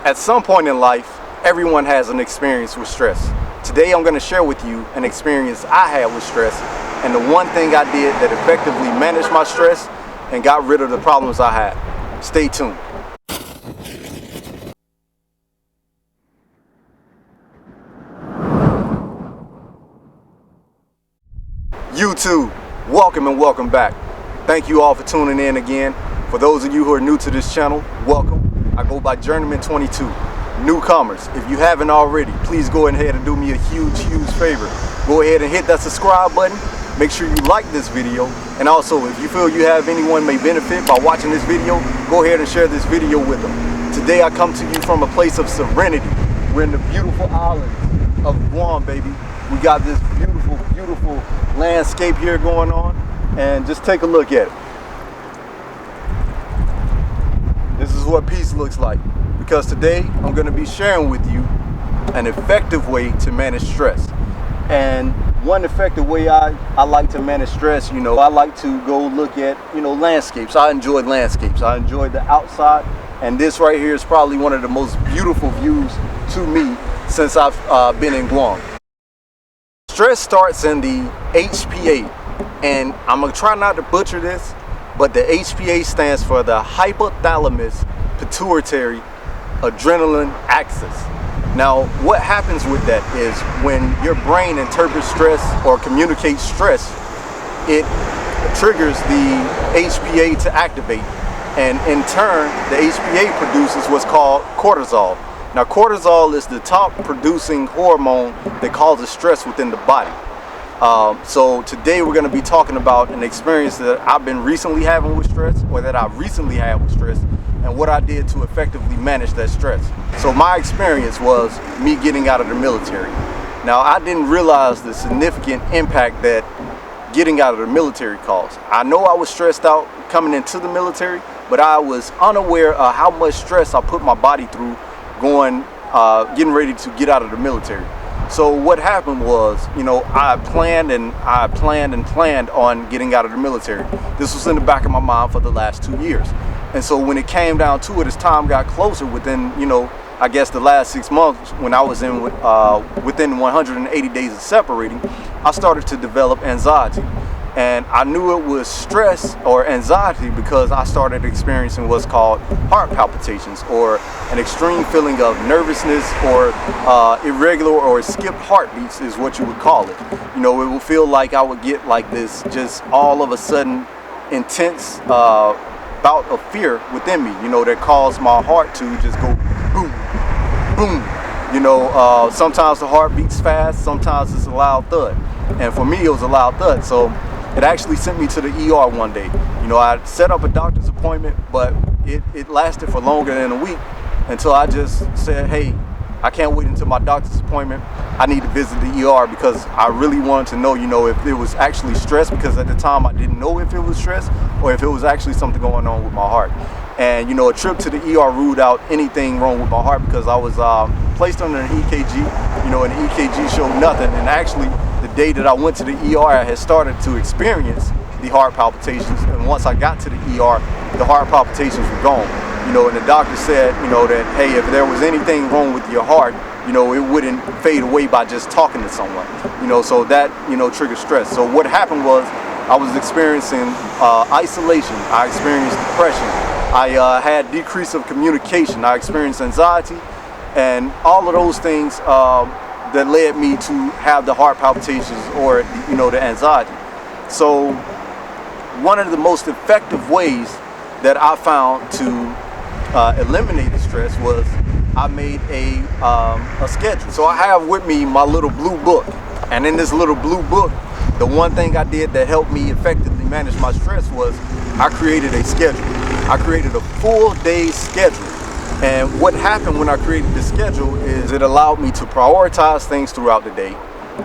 At some point in life, everyone has an experience with stress. Today I'm going to share with you an experience I had with stress and the one thing I did that effectively managed my stress and got rid of the problems I had. Stay tuned. YouTube, welcome and welcome back. Thank you all for tuning in again. For those of you who are new to this channel, welcome. I go by Journeyman22. Newcomers, if you haven't already, please go ahead and do me a huge favor. Go ahead and hit that subscribe button. Make sure you like this video. And also, if you feel you have anyone may benefit by watching this video, go ahead and share this video with them. Today I come to you from a place of serenity. We're in the beautiful island of Guam, baby. We got this beautiful landscape here going on, and just take a look at it. This is what peace looks like, because today I'm going to be sharing with you an effective way to manage stress. And one effective way I like to manage stress, I like to go look at, landscapes. I enjoy landscapes. I enjoy the outside, and this right here is probably one of the most beautiful views to me since I've been in Guam. Stress starts in the HPA, and I'm going to try not to butcher this, but the HPA stands for the hypothalamus pituitary adrenaline axis. Now, what happens with that is when your brain interprets stress or communicates stress, it triggers the HPA to activate, and in turn, the HPA produces what's called cortisol. Now, cortisol is the top producing hormone that causes stress within the body. So today we're going to be talking about an experience that I've been recently having with stress, or that I recently had with stress, and what I did to effectively manage that stress. So my experience was me getting out of the military. Now, I didn't realize the significant impact that getting out of the military caused. I know I was stressed out coming into the military, but I was unaware of how much stress I put my body through getting ready to get out of the military. So what happened was, I planned on getting out of the military. This was in the back of my mind for the last 2 years. And so when it came down to it, as time got closer, within, I guess the last 6 months, when I was within 180 days of separating, I started to develop anxiety. And I knew it was stress or anxiety because I started experiencing what's called heart palpitations, or an extreme feeling of nervousness, or irregular or skipped heartbeats is what you would call it. It would feel like I would get like this just all of a sudden intense bout of fear within me, that caused my heart to just go boom, boom. Sometimes the heart beats fast, sometimes it's a loud thud. And for me, it was a loud thud. So it actually sent me to the ER one day. I set up a doctor's appointment, but it lasted for longer than a week until I just said, hey, I can't wait until my doctor's appointment. I need to visit the ER because I really wanted to know, if it was actually stress, because at the time I didn't know if it was stress or if it was actually something going on with my heart. And, a trip to the ER ruled out anything wrong with my heart because I was placed under an EKG, and the EKG showed nothing. And actually, the day that I went to the ER, I had started to experience the heart palpitations. And once I got to the ER, the heart palpitations were gone. And the doctor said, that, hey, if there was anything wrong with your heart, it wouldn't fade away by just talking to someone. So that, triggered stress. So what happened was I was experiencing isolation. I experienced depression. I had decrease of communication. I experienced anxiety, and all of those things that led me to have the heart palpitations, or the anxiety. So one of the most effective ways that I found to eliminate the stress was I made a schedule. So I have with me my little blue book, and in this little blue book, the one thing I did that helped me effectively manage my stress was I created a schedule. I created a full day schedule. And what happened when I created the schedule is it allowed me to prioritize things throughout the day.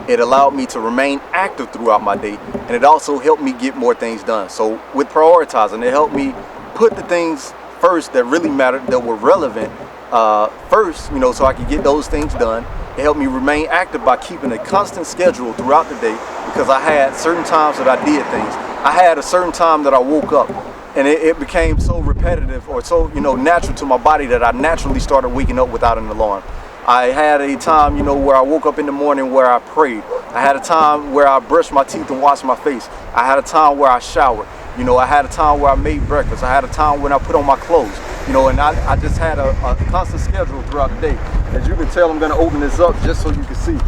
It allowed me to remain active throughout my day, and it also helped me get more things done. So with prioritizing, it helped me put the things first that really mattered, that were relevant first, so I could get those things done. It helped me remain active by keeping a constant schedule throughout the day, because I had certain times that I did things. I had a certain time that I woke up, and it became so repetitive repetitive or so, natural to my body that I naturally started waking up without an alarm. I had a time, where I woke up in the morning where I prayed. I had a time where I brushed my teeth and washed my face. I had a time where I showered. I had a time where I made breakfast. I had a time when I put on my clothes. And I just had a constant schedule throughout the day. As you can tell, I'm going to open this up just so you can see.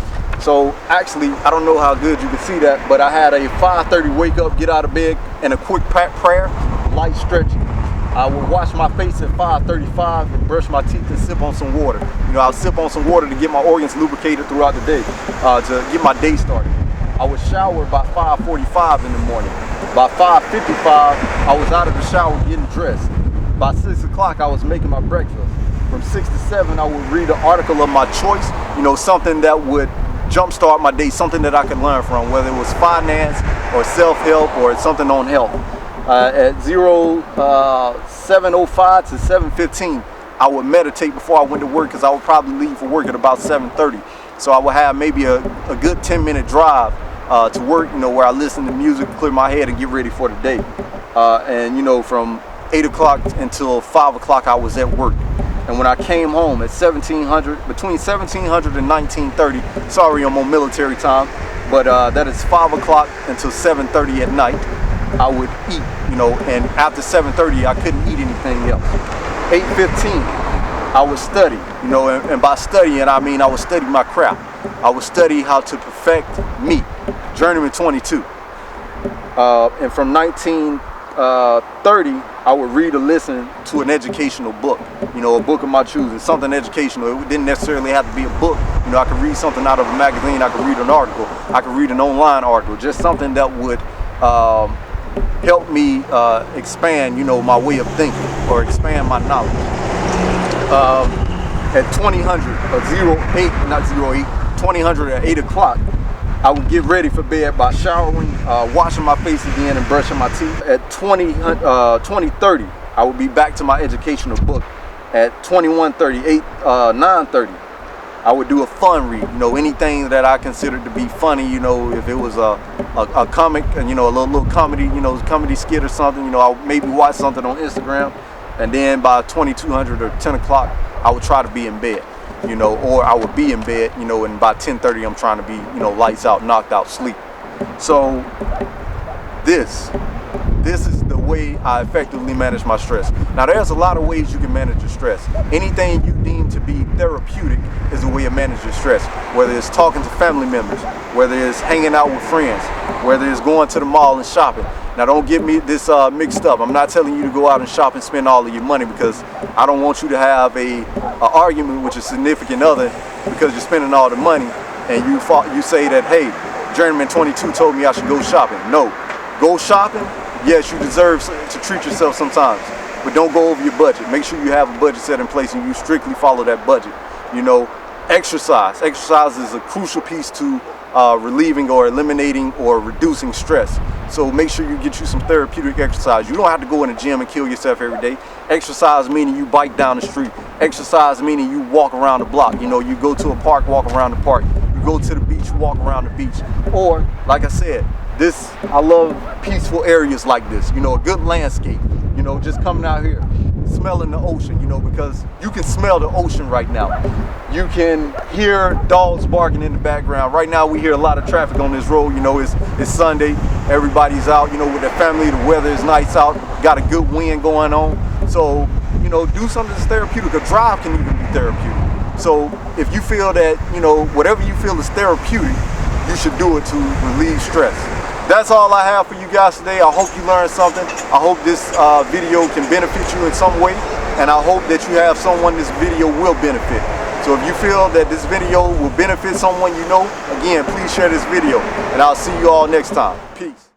So actually, I don't know how good you can see that, but I had a 5:30 wake up, get out of bed, and a quick prayer, light stretching. I would wash my face at 5:35 and brush my teeth and sip on some water. I'll sip on some water to get my organs lubricated throughout the day, to get my day started. I would shower by 5:45 in the morning. By 5:55, I was out of the shower getting dressed. By 6 o'clock, I was making my breakfast. From 6 to 7, I would read an article of my choice, something that would jumpstart my day, something that I could learn from, whether it was finance or self-help or something on health. At 7:05 to 7:15, I would meditate before I went to work, because I would probably leave for work at about 7:30. So I would have maybe a good 10-minute drive to work, where I listen to music, clear my head, and get ready for the day. And from 8 o'clock until 5 o'clock, I was at work. And when I came home at between 1700 and 1930, sorry, I'm on military time, but that is 5 o'clock until 7:30 at night, I would eat, and after 7:30, I couldn't eat anything else. 8:15, I would study, and by studying, I mean I would study my craft. I would study how to perfect me, Journeyman 22. And from 1930, I would read or listen to an educational book, a book of my choosing, something educational. It didn't necessarily have to be a book. I could read something out of a magazine, I could read an article, I could read an online article, just something that would help me expand, my way of thinking, or expand my knowledge. At 2000 at 8 o'clock, I would get ready for bed by showering, washing my face again, and brushing my teeth. At 20:30, I would be back to my educational book. At 21:30, 9:30, I would do a fun read. Anything that I considered to be funny. If it was a comic, and a little comedy, comedy skit or something. I would maybe watch something on Instagram, and then by 2200 or 10 o'clock, I would try to be in bed. Or I would be in bed, and by 10:30, I'm trying to be, lights out, knocked out, sleep. So this is the way I effectively manage my stress. Now, there's a lot of ways you can manage your stress. Anything you deem to be therapeutic is a way of managing stress, whether it's talking to family members, whether it's hanging out with friends, whether it's going to the mall and shopping. Now, don't get me this mixed up. I'm not telling you to go out and shop and spend all of your money, because I don't want you to have a argument with your significant other because you're spending all the money, and you say that, hey, Journeyman 22 told me I should go shopping. No, go shopping. Yes, you deserve to treat yourself sometimes, but don't go over your budget. Make sure you have a budget set in place and you strictly follow that budget. Exercise. Exercise is a crucial piece to relieving or eliminating or reducing stress. So make sure you get you some therapeutic exercise. You don't have to go in the gym and kill yourself every day. Exercise meaning you bike down the street. Exercise meaning you walk around the block. You go to a park, walk around the park. You go to the beach, walk around the beach. Or, like I said, I love peaceful areas like this. A good landscape. Just coming out here, smelling the ocean, because you can smell the ocean right now. You can hear dogs barking in the background. Right now we hear a lot of traffic on this road. It's Sunday. Everybody's out, with their family. The weather is nice out. Got a good wind going on. So, do something that's therapeutic. A drive can even be therapeutic. So if you feel that, whatever you feel is therapeutic, you should do it to relieve stress. That's all I have for you guys today. I hope you learned something. I hope this video can benefit you in some way, and I hope that you have someone this video will benefit. So if you feel that this video will benefit someone again, please share this video, and I'll see you all next time. Peace.